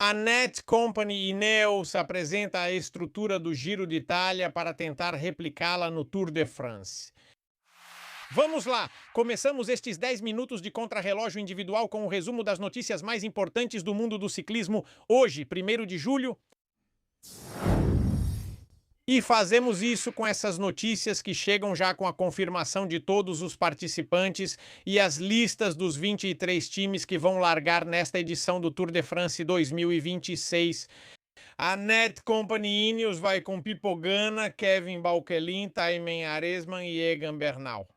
A Net Company Ineos apresenta a estrutura do Giro de Itália para tentar replicá-la no Tour de France. Vamos lá! Começamos estes 10 minutos de contrarrelógio individual com o resumo das notícias mais importantes do mundo do ciclismo hoje, 1º de julho. E fazemos isso com essas notícias que chegam já com a confirmação de todos os participantes e as listas dos 23 times que vão largar nesta edição do Tour de France 2026. A Net Company Ineos vai com Pipo Ganna, Kevin Bauquelin, Thymen Arensman e Egan Bernal.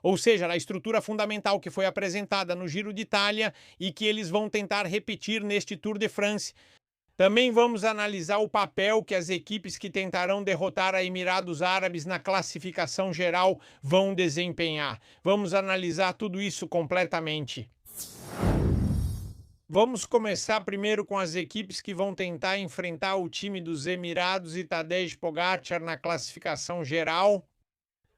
Ou seja, a estrutura fundamental que foi apresentada no Giro de Itália e que eles vão tentar repetir neste Tour de France. Também vamos analisar o papel que as equipes que tentarão derrotar a Emirados Árabes na classificação geral vão desempenhar. Vamos analisar tudo isso completamente. Vamos começar primeiro com as equipes que vão tentar enfrentar o time dos Emirados e Tadej Pogačar na classificação geral.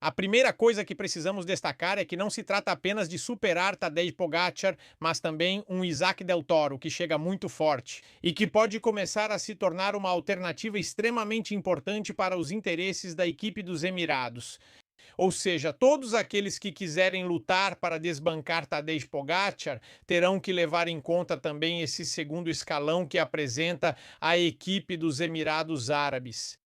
A primeira coisa que precisamos destacar é que não se trata apenas de superar Tadej Pogačar, mas também um Isaac Del Toro, que chega muito forte e que pode começar a se tornar uma alternativa extremamente importante para os interesses da equipe dos Emirados. Ou seja, todos aqueles que quiserem lutar para desbancar Tadej Pogačar terão que levar em conta também esse segundo escalão que apresenta a equipe dos Emirados Árabes.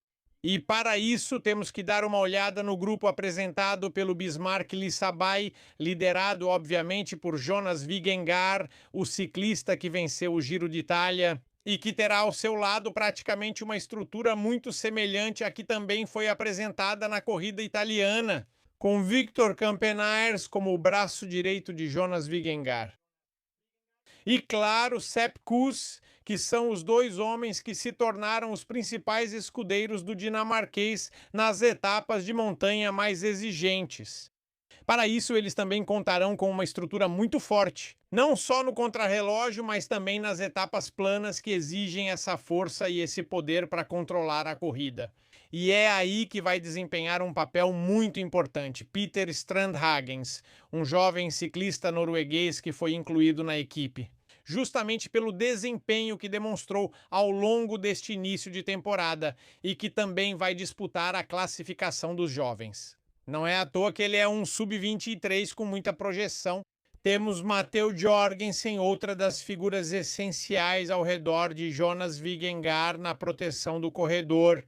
E para isso temos que dar uma olhada no grupo apresentado pelo Bismarck Lissabay, liderado obviamente por Jonas Vingegaard, o ciclista que venceu o Giro de Itália e que terá ao seu lado praticamente uma estrutura muito semelhante à que também foi apresentada na corrida italiana, com Victor Campenaerts como o braço direito de Jonas Vingegaard. E claro, Sepp Kuss, que são os dois homens que se tornaram os principais escudeiros do dinamarquês nas etapas de montanha mais exigentes. Para isso, eles também contarão com uma estrutura muito forte, não só no contrarrelógio, mas também nas etapas planas que exigem essa força e esse poder para controlar a corrida. E é aí que vai desempenhar um papel muito importante, Peter Strandhagens, um jovem ciclista norueguês que foi incluído na equipe, justamente pelo desempenho que demonstrou ao longo deste início de temporada e que também vai disputar a classificação dos jovens. Não é à toa que ele é um sub-23 com muita projeção. Temos Matteo Jorgensen, outra das figuras essenciais ao redor de Jonas Vingegaard na proteção do corredor,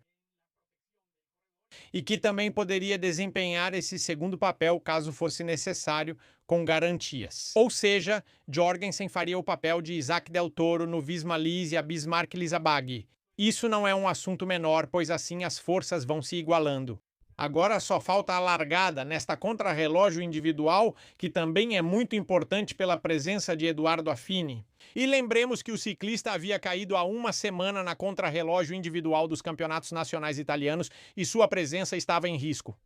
e que também poderia desempenhar esse segundo papel caso fosse necessário, com garantias. Ou seja, Jorgensen faria o papel de Isaac Del Toro no Visma Lease e a Bismarck Lissabag. Isso não é um assunto menor, pois assim as forças vão se igualando. Agora só falta a largada nesta contrarrelógio individual, que também é muito importante pela presença de Edoardo Affini. E lembremos que o ciclista havia caído há uma semana na contrarrelógio individual dos campeonatos nacionais italianos e sua presença estava em risco.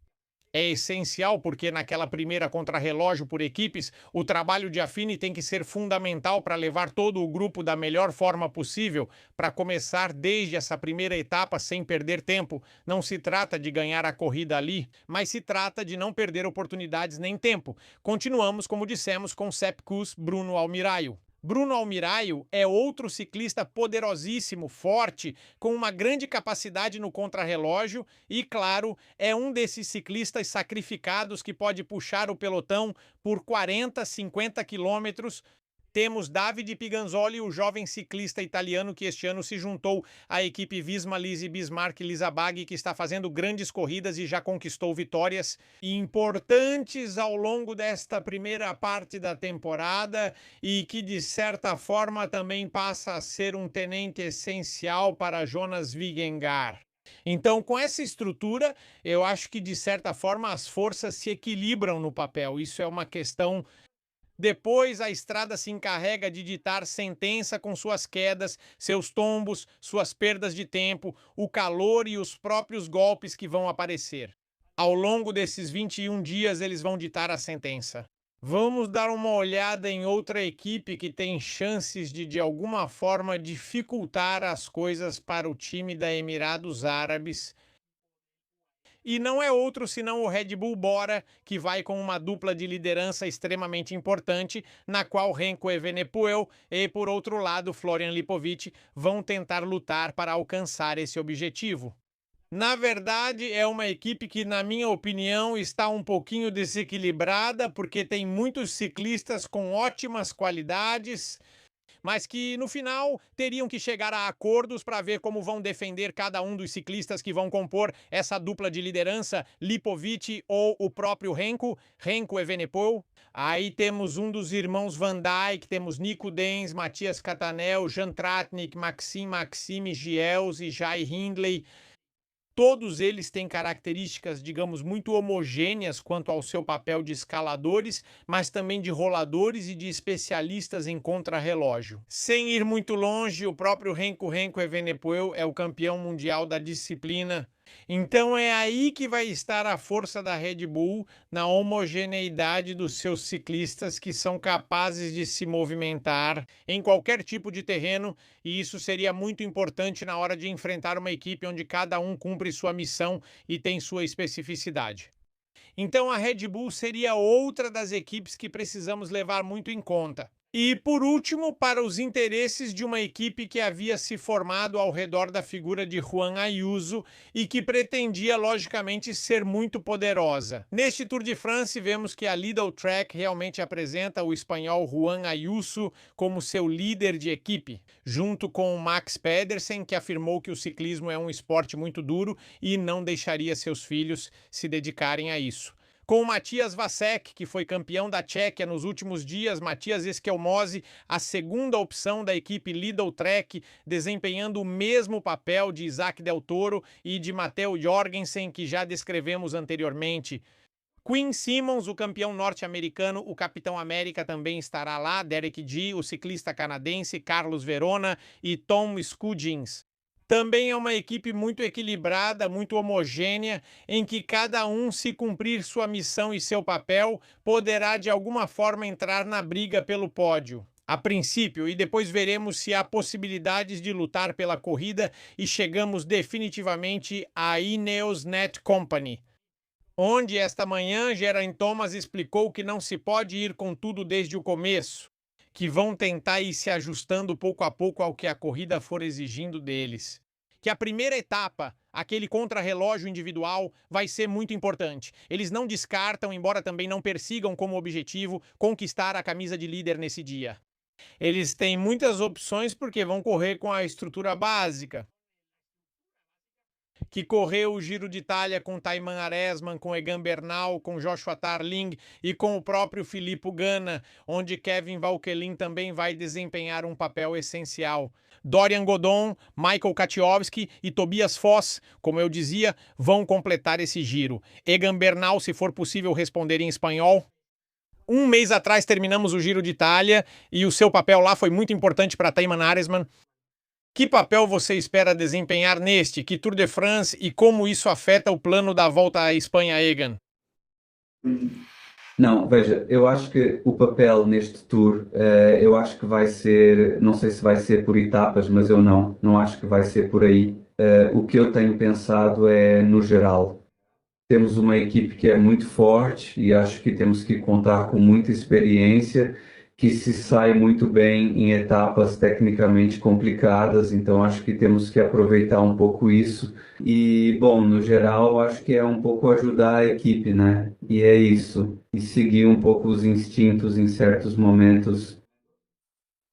É essencial porque naquela primeira contrarrelógio por equipes, o trabalho de Affini tem que ser fundamental para levar todo o grupo da melhor forma possível, para começar desde essa primeira etapa sem perder tempo. Não se trata de ganhar a corrida ali, mas se trata de não perder oportunidades nem tempo. Continuamos, como dissemos, com Sepp Kuss, Bruno Almiraio. Bruno Almiraio é outro ciclista poderosíssimo, forte, com uma grande capacidade no contrarrelógio e, claro, é um desses ciclistas sacrificados que pode puxar o pelotão por 40, 50 quilômetros. Temos Davide Piganzoli, o jovem ciclista italiano que este ano se juntou à equipe Visma Lease Bismarck Lissabag, que está fazendo grandes corridas e já conquistou vitórias importantes ao longo desta primeira parte da temporada e que, de certa forma, também passa a ser um tenente essencial para Jonas Vingegaard. Então, com essa estrutura, eu acho que, de certa forma, as forças se equilibram no papel. Isso é uma questão. Depois a estrada se encarrega de ditar sentença com suas quedas, seus tombos, suas perdas de tempo, o calor e os próprios golpes que vão aparecer. Ao longo desses 21 dias eles vão ditar a sentença. Vamos dar uma olhada em outra equipe que tem chances de alguma forma dificultar as coisas para o time da Emirados Árabes. E não é outro senão o Red Bull Bora, que vai com uma dupla de liderança extremamente importante, na qual Renko Evenepoel e, por outro lado, Florian Lipovic vão tentar lutar para alcançar esse objetivo. Na verdade, é uma equipe que, na minha opinião, está um pouquinho desequilibrada, porque tem muitos ciclistas com ótimas qualidades, mas que no final teriam que chegar a acordos para ver como vão defender cada um dos ciclistas que vão compor essa dupla de liderança, Lipovic ou o próprio Renko Evenepoel. Aí temos um dos irmãos Van Dijk, temos Nico Denz, Matias Catanel, Jan Tratnik, Maxime Giels e Jai Hindley. Todos eles têm características, digamos, muito homogêneas quanto ao seu papel de escaladores, mas também de roladores e de especialistas em contrarrelógio. Sem ir muito longe, o próprio Renko Evenepoel é o campeão mundial da disciplina. Então é aí que vai estar a força da Red Bull, na homogeneidade dos seus ciclistas que são capazes de se movimentar em qualquer tipo de terreno, e isso seria muito importante na hora de enfrentar uma equipe onde cada um cumpre sua missão e tem sua especificidade. Então a Red Bull seria outra das equipes que precisamos levar muito em conta. E, por último, para os interesses de uma equipe que havia se formado ao redor da figura de Juan Ayuso e que pretendia, logicamente, ser muito poderosa. Neste Tour de France, vemos que a Lidl Trek realmente apresenta o espanhol Juan Ayuso como seu líder de equipe, junto com o Max Pedersen, que afirmou que o ciclismo é um esporte muito duro e não deixaria seus filhos se dedicarem a isso. Com o Matías Vasek, que foi campeão da Tchequia nos últimos dias, Matías Eskelmose, a segunda opção da equipe Lidl Trek, desempenhando o mesmo papel de Isaac Del Toro e de Matteo Jorgensen, que já descrevemos anteriormente. Quinn Simmons, o campeão norte-americano, o Capitão América também estará lá, Derek Dee, o ciclista canadense, Carlos Verona e Tom Skujins. Também é uma equipe muito equilibrada, muito homogênea, em que cada um, se cumprir sua missão e seu papel, poderá de alguma forma entrar na briga pelo pódio. A princípio, e depois veremos se há possibilidades de lutar pela corrida e chegamos definitivamente à Ineos Net Company, onde esta manhã Geraint Thomas explicou que não se pode ir com tudo desde o começo, que vão tentar ir se ajustando pouco a pouco ao que a corrida for exigindo deles. Que a primeira etapa, aquele contrarrelógio individual, vai ser muito importante. Eles não descartam, embora também não persigam como objetivo, conquistar a camisa de líder nesse dia. Eles têm muitas opções porque vão correr com a estrutura básica, que correu o Giro de Itália com Taiman Aresman, com Egan Bernal, com Joshua Tarling e com o próprio Filippo Ganna, onde Kevin Valkelin também vai desempenhar um papel essencial. Dorian Godon, Michael Katiowski e Tobias Foss, como eu dizia, vão completar esse giro. Egan Bernal, se for possível responder em espanhol. Um mês atrás terminamos o Giro de Itália e o seu papel lá foi muito importante para Taiman Aresman. Que papel você espera desempenhar neste, que Tour de France, e como isso afeta o plano da volta à Espanha, Egan? Não, veja, eu acho que o papel neste tour, eu acho que vai ser, não sei se vai ser por etapas, mas eu não acho que vai ser por aí. O que eu tenho pensado é no geral. Temos uma equipe que é muito forte e acho que temos que contar com muita experiência, que se sai muito bem em etapas tecnicamente complicadas, então acho que temos que aproveitar um pouco isso. E, bom, no geral, acho que é um pouco ajudar a equipe, né? E é isso. E seguir um pouco os instintos em certos momentos.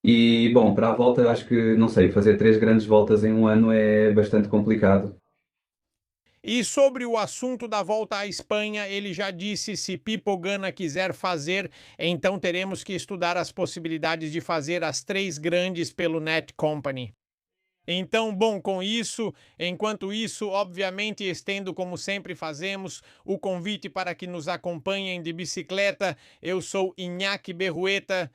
E, bom, para a volta, eu acho que, não sei, fazer 3 grandes voltas em um ano é bastante complicado. E sobre o assunto da volta à Espanha, ele já disse: se Pipo Ganna quiser fazer, então teremos que estudar as possibilidades de fazer as 3 grandes pelo Net Company. Então, bom, com isso, enquanto isso, obviamente, estendo como sempre fazemos o convite para que nos acompanhem de bicicleta. Eu sou Iñaki Berrueta.